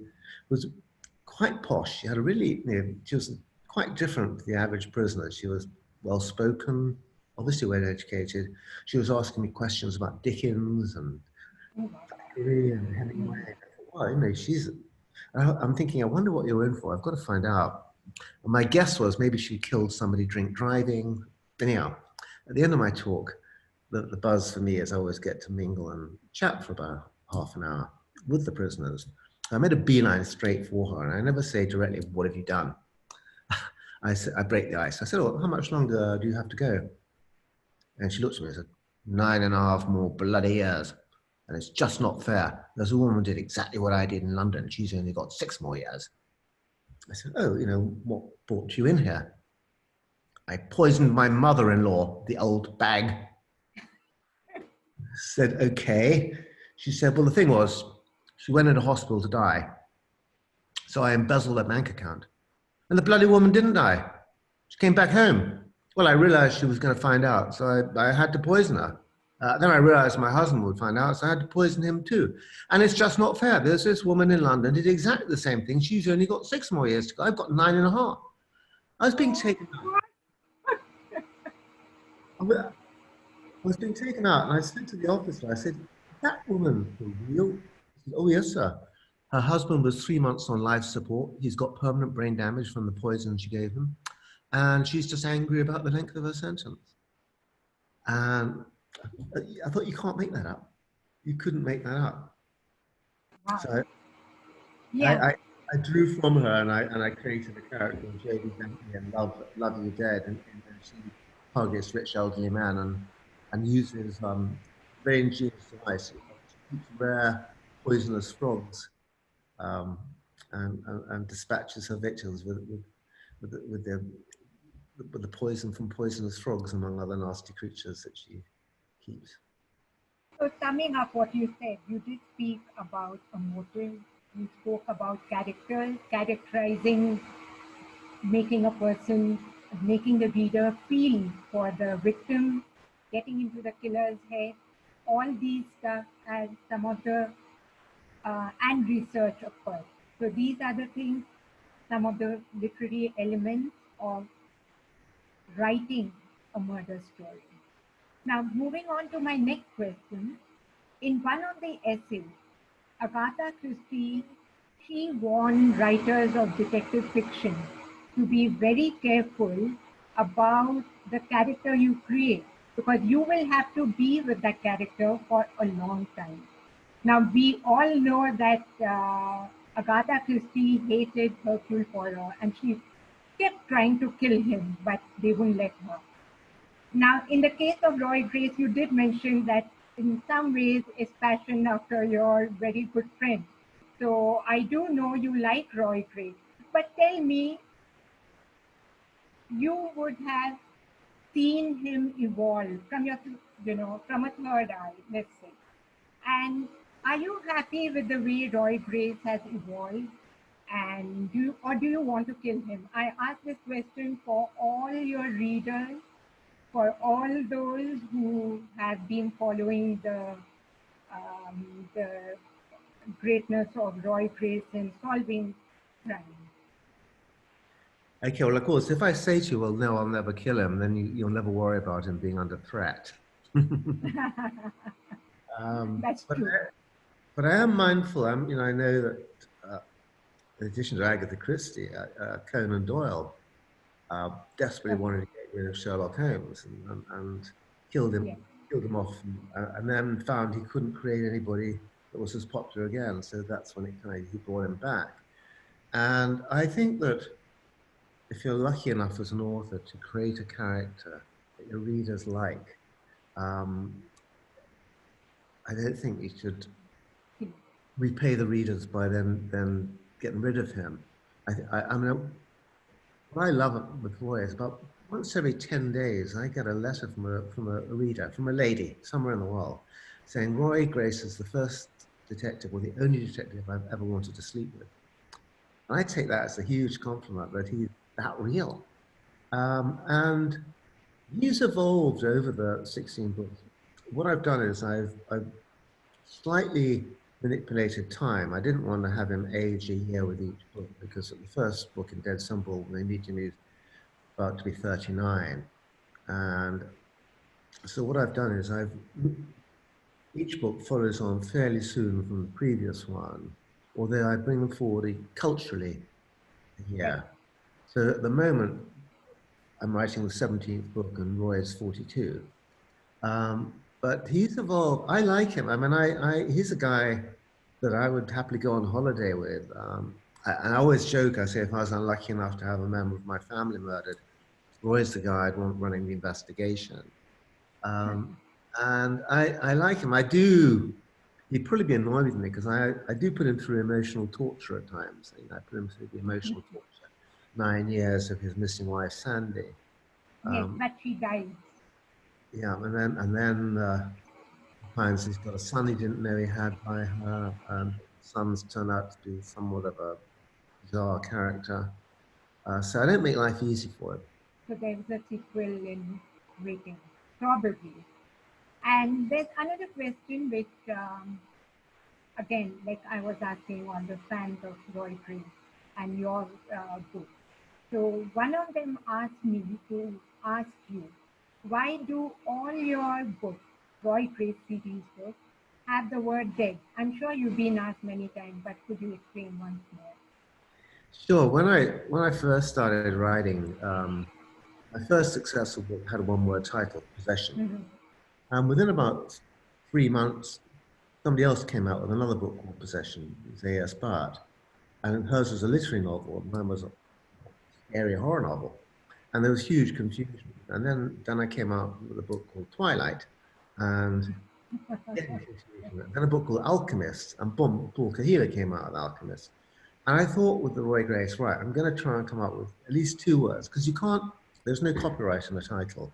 was quite posh. She had a really, you know, she was quite different to the average prisoner. She was well-spoken, obviously well-educated. She was asking me questions about Dickens and Thackeray and Hemingway. I thought, well, you know, I'm thinking, I wonder what you're in for. I've got to find out. And my guess was maybe she killed somebody drink driving. Anyhow, at the end of my talk, the buzz for me is I always get to mingle and chat for about half an hour with the prisoners. I made a beeline straight for her, and I never say directly, what have you done? I break the ice. I said, oh, how much longer do you have to go? And she looked at me and said, 9.5 more bloody years. And it's just not fair. There's a woman who did exactly what I did in London. She's only got 6 more years. I said, oh, you know, what brought you in here? I poisoned my mother-in-law, the old bag. Said, okay. She said, well, the thing was, she went into hospital to die. So I embezzled her bank account. And the bloody woman didn't die. She came back home. Well, I realized she was going to find out, so I had to poison her. Then I realized my husband would find out, so I had to poison him too. And it's just not fair. There's this woman in London did exactly the same thing. She's only got 6 more years to go. I've got 9.5. I was being taken out. I was being taken out, and I said to the officer, I said, that woman for real? He said, oh, yes, sir. Her husband was 3 months on life support. He's got permanent brain damage from the poison she gave him. And she's just angry about the length of her sentence. And I thought, you can't make that up. You couldn't make that up. Wow. So yeah. I drew from her, and I created a character of J.D. Bentley and Love You Dead, and she targets rich elderly man and uses very ingenious device. She keeps rare poisonous frogs and dispatches her victims with the poison from poisonous frogs, among other nasty creatures that she keeps. So summing up what you said, you did speak about a motive, you spoke about characters, characterizing, making a person, making the reader feel for the victim, getting into the killer's head, all these stuff as some of the, and research of course. So these are the things, some of the literary elements of writing a murder story. Now, moving on to my next question. In one of the essays, Agatha Christie, she warned writers of detective fiction to be very careful about the character you create, because you will have to be with that character for a long time. Now, we all know that Agatha Christie hated Hercule Poirot, and she kept trying to kill him, but they wouldn't let her. Now, in the case of Roy Grace, you did mention that in some ways it's passion after your very good friend. So I do know you like Roy Grace, but tell me, you would have seen him evolve from your, from a third eye, let's say. And are you happy with the way Roy Grace has evolved? And do you want to kill him? I ask this question for all your readers, for all those who have been following the greatness of Roy Grace in solving crime. Okay, well, of course, if I say to you, well, no, I'll never kill him, then you'll never worry about him being under threat. That's true. But I am mindful. I know that in addition to Agatha Christie, Conan Doyle desperately wanted to get rid of Sherlock Holmes and killed him off, and then found he couldn't create anybody that was as popular again. So that's when he brought him back. And I think that if you're lucky enough as an author to create a character that your readers like, I don't think you should repay the readers by then getting rid of him. I mean, what I love with Roy is about once every 10 days, I get a letter from a reader, from a lady somewhere in the world, saying Roy Grace is the first detective or the only detective I've ever wanted to sleep with. And I take that as a huge compliment that he's that real. And he's evolved over the 16 books. What I've done is I've slightly manipulated time. I didn't want to have him age a year with each book because at the first book in Dead Simple, they meet him, he's about to be 39. And so what I've done is each book follows on fairly soon from the previous one, although I bring them forward culturally here. So at the moment, I'm writing the 17th book and Roy is 42. But he's evolved. I like him. I mean, he's a guy that I would happily go on holiday with. And I always joke, I say, if I was unlucky enough to have a member of my family murdered, Roy's the guy I'd want running the investigation. And I like him. He'd probably be annoyed with me because I do put him through emotional torture at times. I put him through the emotional torture. 9 years of his missing wife, Sandy. Yes, but she died. Yeah, and then finds he's got a son he didn't know he had by her. Sons turn out to be somewhat of a bizarre character. So I don't make life easy for him. So there's a sequel in waiting, probably. And there's another question which, again, like I was asking on the fans of Roy Grace and your book. So one of them asked me to ask you, why do all your books, Roy Grace series books, have the word dead? I'm sure you've been asked many times, but could you explain once more? Sure. When I first started writing, my first successful book had a one-word title, Possession. And within about 3 months, somebody else came out with another book called Possession. It was A.S. Bart. And hers was a literary novel, and mine was a scary horror novel. And there was huge confusion. And then I came out with a book called Twilight, and then a book called Alchemist, and boom, Paul Kahila came out with Alchemist. And I thought with the Roy Grace, right, I'm going to try and come up with at least 2 words, because there's no copyright in the title.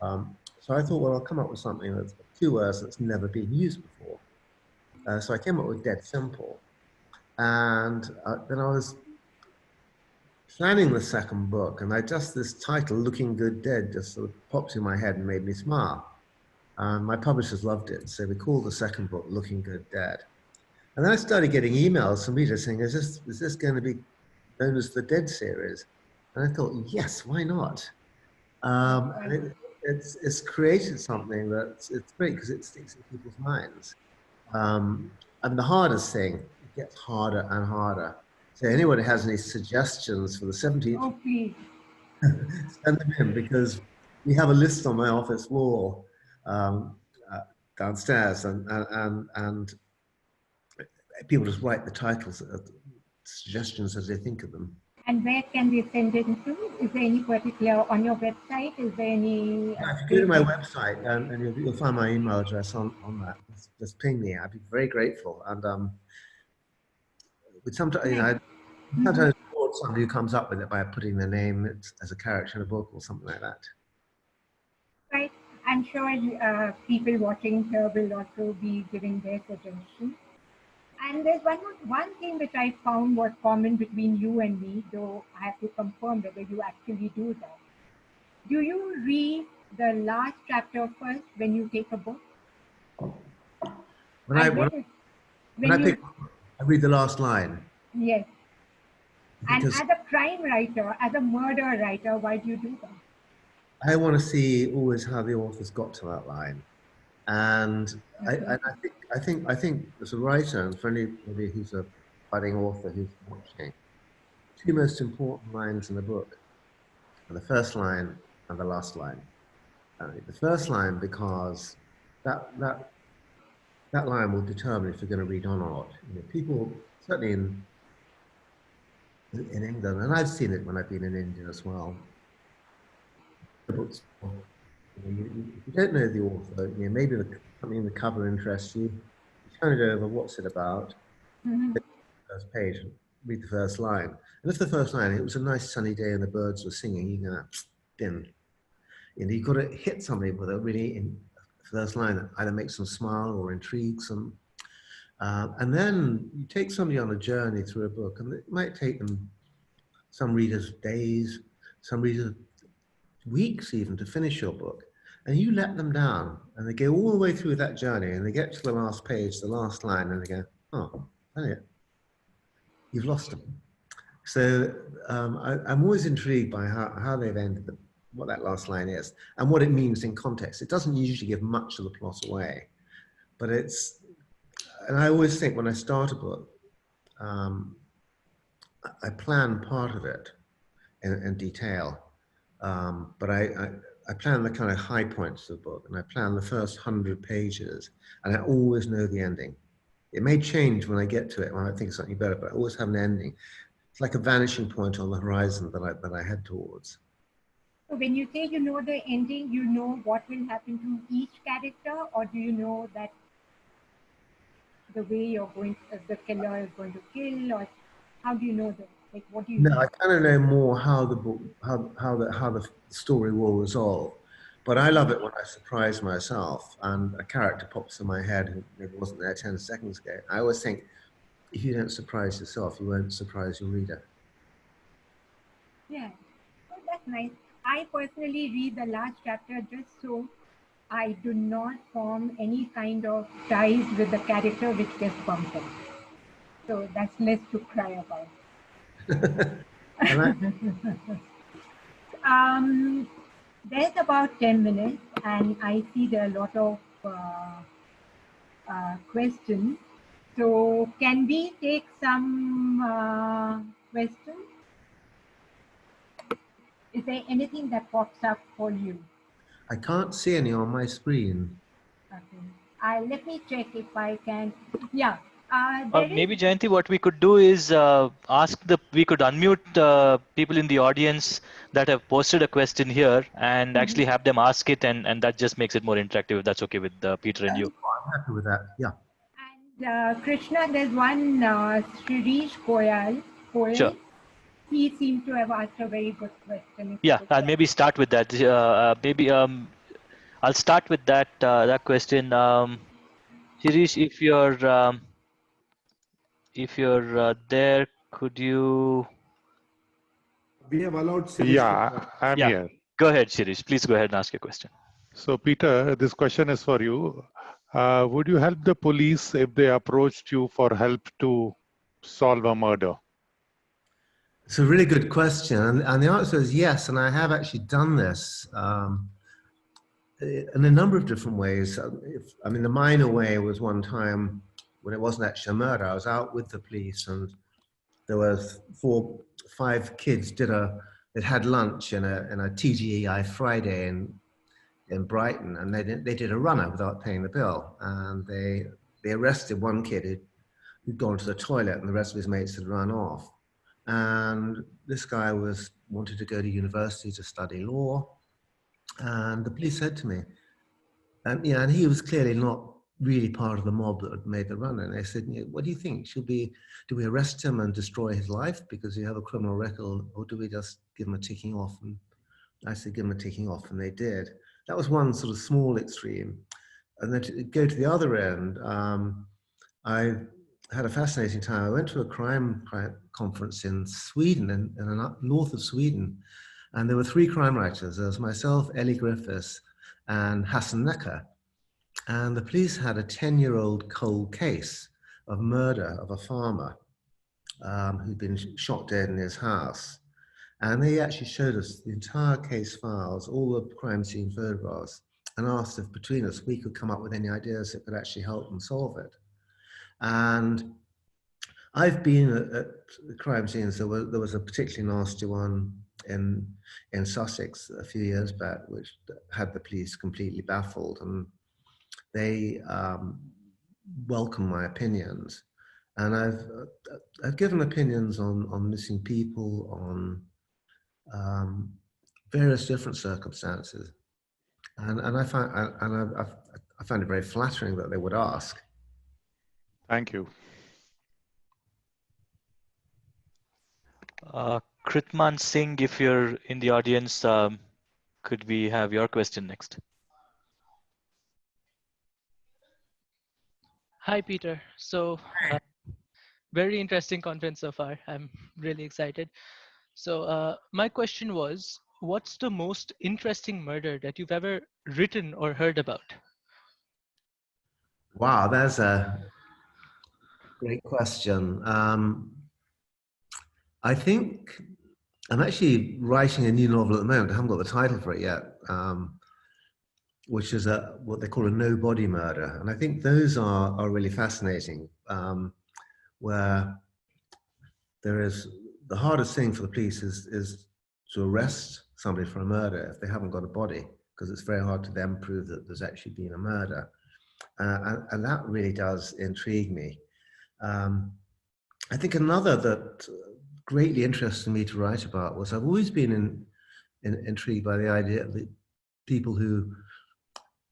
So I thought, well, I'll come up with something that's 2 words that's never been used before. So I came up with Dead Simple. And then I was planning the second book, and this title, Looking Good Dead, just sort of popped in my head and made me smile. My publishers loved it, so we called the second book Looking Good Dead. And then I started getting emails from readers saying, is this going to be known as the Dead series? And I thought, yes, why not? And it's created something it's great because it sticks in people's minds. And the hardest thing, it gets harder and harder. So anybody has any suggestions for the 17th, oh, please. send them in, because we have a list on my office wall downstairs, and people just write the titles, suggestions as they think of them. And where can they send it to? Is there any particular, on your website, is there any? If you go to my website, and you'll find my email address on that, just ping me. I'd be very grateful. And sometimes, sometimes somebody who comes up with it by putting their name as a character in a book or something like that. Right. I'm sure people watching here will also be giving their suggestions. And there's one thing which I found was common between you and me, though I have to confirm whether you actually do that. Do you read the last chapter first when you take a book? I read the last line. Yes. And as a crime writer, as a murder writer, why do you do that? I want to see always how the author's got to that line. And I think as a writer, and for anybody who's a budding author who's watching, 2 most important lines in the book are the first line and the last line. The first line, because that that line will determine if you're going to read on or not. You know, people, certainly in England, and I've seen it when I've been in India as well. Books, if you don't know the author, you know, maybe something in the cover interests you. You turn it over. What's it about? Mm-hmm. First page, and read the first line. And if the first line, it was a nice sunny day and the birds were singing, you're gonna then, you know, you've got to hit somebody with a really first line that either makes them smile or intrigues them. And then you take somebody on a journey through a book, and it might take them, some readers days, some readers weeks even, to finish your book. And you let them down, and they go all the way through that journey, and they get to the last page, the last line, and they go, oh, you've lost them. So I'm always intrigued by how they've ended what that last line is and what it means in context. It doesn't usually give much of the plot away, but it's, and I always think when I start a book, I plan part of it in detail, but I plan the kind of high points of the book, and I plan the first 100 pages, and I always know the ending. It may change when I get to it, when I think of something better, but I always have an ending. It's like a vanishing point on the horizon that I head towards. So when you say you know the ending, you know what will happen to each character, or do you know that the way you're going, the killer is going to kill, or how do you know that? Like, what do you No, know? I kind of know more how the book, how the story will resolve. But I love it when I surprise myself and a character pops in my head who maybe wasn't there 10 seconds ago. I always think, if you don't surprise yourself, you won't surprise your reader. Yeah, oh, that's nice. I personally read the last chapter just so I do not form any kind of ties with the character which gets bumped up. So that's less to cry about. There's about 10 minutes, and I see there are a lot of questions. So can we take some questions? Is there anything that pops up for you? I can't see any on my screen. Okay. Let me check if I can. Yeah. Maybe Jayanthi, what we could do is we could unmute people in the audience that have posted a question here and actually have them ask it, and that just makes it more interactive, if that's okay with Peter and you. I'm happy with that, yeah. And Krishna, there's one Shirish Koyal. Sure. He seemed to have asked a very good question. Yeah, I'll maybe start with that. Maybe I'll start with that question. Shirish, if you're there, could you? We have allowed Shirish. Yeah, I'm here. Go ahead, Shirish. Please go ahead and ask your question. So, Peter, this question is for you. Would you help the police if they approached you for help to solve a murder? It's a really good question, and the answer is yes. And I have actually done this in a number of different ways. I mean, the minor way was one time when it wasn't actually a murder. I was out with the police, and there was 5 kids that had lunch in a TGEI Friday in Brighton, and they did a runner without paying the bill, and they arrested one kid who'd gone to the toilet, and the rest of his mates had run off. And this guy wanted to go to university to study law, and the police said to me, and he was clearly not really part of the mob that had made the run. And they said, what do you think? Do we arrest him and destroy his life because he have a criminal record, or do we just give him a ticking off? And I said, give him a ticking off, and they did. That was one sort of small extreme. And then to go to the other end, I had a fascinating time. I went to a crime conference in Sweden, in the north of Sweden, and there were 3 crime writers. There was myself, Ellie Griffiths, and Hassan Necker. And the police had a 10-year-old cold case of murder of a farmer who'd been shot dead in his house. And they actually showed us the entire case files, all the crime scene photographs, and asked if between us we could come up with any ideas that could actually help them solve it. And I've been at crime scenes. There was a particularly nasty one in Sussex a few years back, which had the police completely baffled, and they welcome my opinions. And I've given opinions on missing people, on various different circumstances, and I find it very flattering that they would ask. Thank you. Kritman Singh, if you're in the audience, could we have your question next? Hi, Peter. So, very interesting conference so far. I'm really excited. So, my question was, what's the most interesting murder that you've ever written or heard about? Wow, that's a great question. I think I'm actually writing a new novel at the moment. I haven't got the title for it yet, which is what they call a no-body murder. And I think those are really fascinating, where there is the hardest thing for the police is to arrest somebody for a murder if they haven't got a body, because it's very hard to then prove that there's actually been a murder. And that really does intrigue me. I think another that greatly interested me to write about was I've always been intrigued by the idea that people who,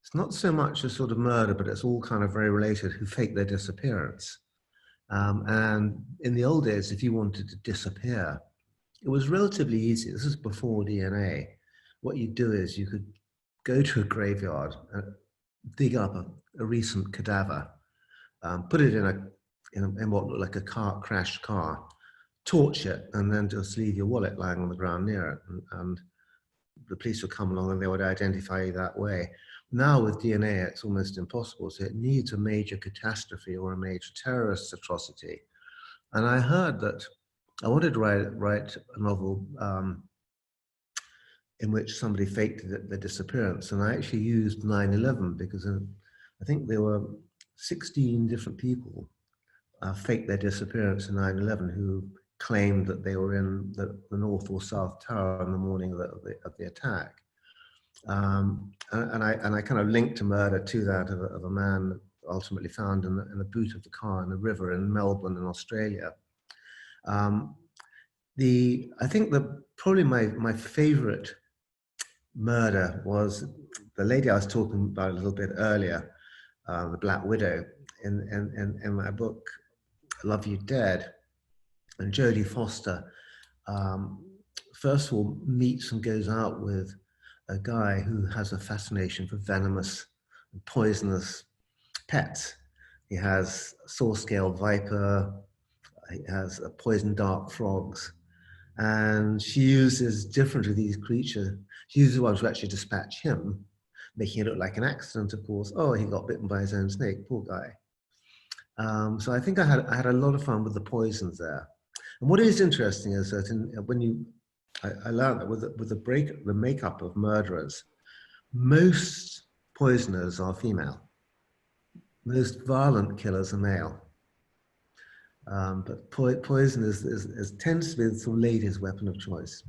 it's not so much a sort of murder, but it's all kind of very related, who fake their disappearance. And in the old days, if you wanted to disappear, it was relatively easy. This is before DNA. What you do is you could go to a graveyard and dig up a recent cadaver, put it in what looked like a crashed car, torch it, and then just leave your wallet lying on the ground near it. And the police would come along and they would identify you that way. Now with DNA, it's almost impossible. So it needs a major catastrophe or a major terrorist atrocity. And I heard that I wanted to write a novel in which somebody faked their disappearance. And I actually used 9/11 because I think there were 16 different people faked their disappearance in 9/11 who claimed that they were in the North or South Tower on the morning of the attack. And I kind of linked a murder to that of a man ultimately found in the boot of the car in the river in Melbourne in Australia. I think probably my favorite murder was the lady I was talking about a little bit earlier, the Black Widow. In my book, Love You Dead, and Jodie Foster, first of all, meets and goes out with a guy who has a fascination for venomous and poisonous pets. He has a saw-scaled viper, he has poison dart frogs, and she uses different of these creatures. She uses the ones who actually dispatch him, making it look like an accident, of course. Oh, he got bitten by his own snake, poor guy. So I think I had a lot of fun with the poisons there. And what is interesting is that I learned that with the makeup of murderers, most poisoners are female. Most violent killers are male. But poison tends to be the sort of lady's weapon of choice.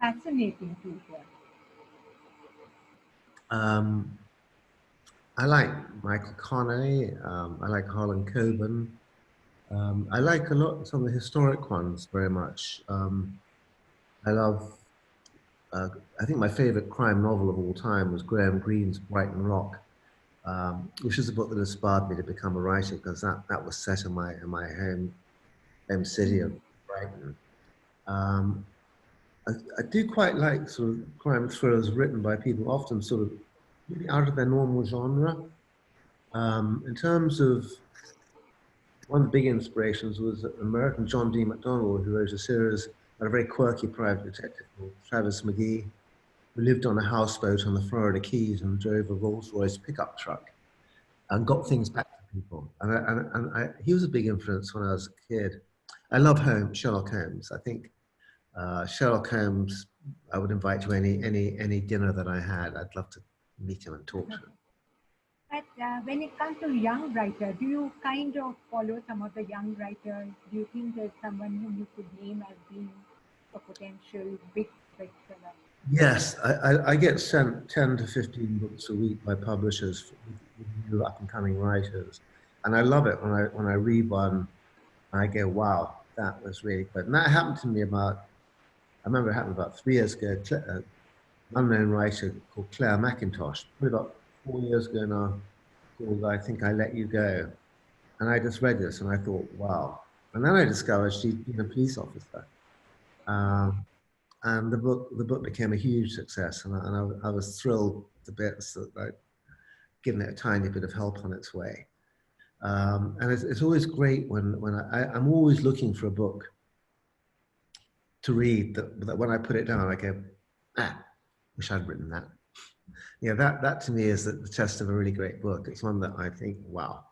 That's fascinating to hear. I like Michael Connelly. I like Harlan Coben. I like some of the historic ones very much. I love, I think my favorite crime novel of all time was Graham Greene's Brighton Rock, which is a book that inspired me to become a writer, because that was set in my home city of Brighton. I do quite like sort of crime thrillers written by people often sort of really out of their normal genre. In terms of, one of the big inspirations was American John D. MacDonald, who wrote a series about a very quirky private detective called Travis McGee, who lived on a houseboat on the Florida Keys and drove a Rolls-Royce pickup truck and got things back to people. And he was a big influence when I was a kid. I love Sherlock Holmes. I think Sherlock Holmes, I would invite to any dinner that I had. I'd love to meet him and talk to him. But when it comes to young writers, do you kind of follow some of the young writers? Do you think there's someone whom you could name as being a potential big bestseller? Yes, I get sent 10 to 15 books a week by publishers with new up and coming writers. And I love it when I read one and I go, wow, that was really good. And that happened to me I remember it happened about 3 years ago. An unknown writer called Claire McIntosh, probably about 4 years ago now, called I Think I Let You Go. And I just read this and I thought, wow. And then I discovered she'd been a police officer. And the book became a huge success, and I was thrilled to bits that I'd given it a tiny bit of help on its way. And it's always great when I'm always looking for a book to read that when I put it down, I go, wish I'd written that. Yeah, that to me is the test of a really great book. It's one that I think, wow.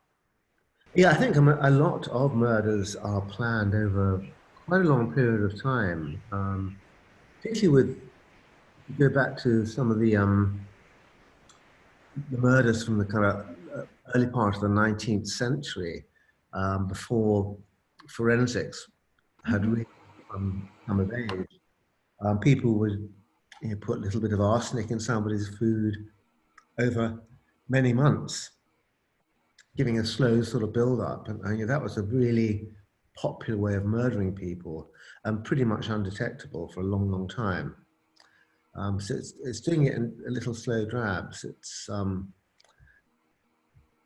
Yeah, I think a lot of murders are planned over quite a long period of time. Particularly with, if you go back to some of the murders from the kind of early part of the 19th century, before forensics had really come of age, people would put a little bit of arsenic in somebody's food over many months, giving a slow sort of build-up. And that was a really popular way of murdering people, and pretty much undetectable for a long, long time. So it's doing it in a little slow drabs. It's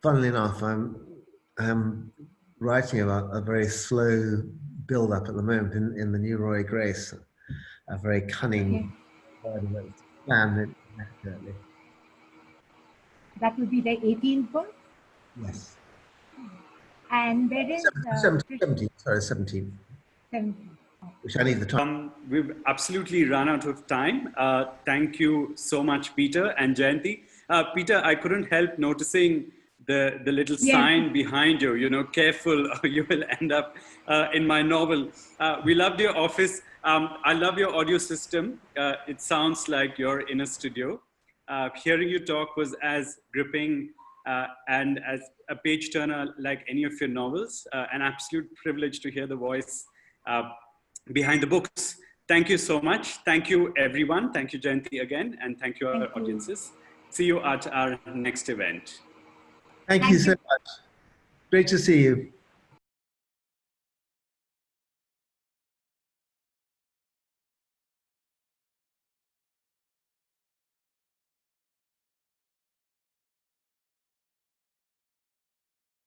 funnily enough, I'm writing about a very slow build-up at the moment in the new Roy Grace, a very cunning murder that's planned accurately. That would be the 18th book. Yes. And where is 17th. 17th. Which I need the time. We've absolutely run out of time. Thank you so much, Peter and Jayanthi. Peter, I couldn't help noticing the little sign behind you, careful, or you will end up in my novel. We loved your office. I love your audio system. It sounds like you're in a studio. Hearing you talk was as gripping and as a page turner like any of your novels. An absolute privilege to hear the voice behind the books. Thank you so much. Thank you, everyone. Thank you, Jayanthi, again. And thank you, our audiences. See you at our next event. Thank you so much. Great to see you.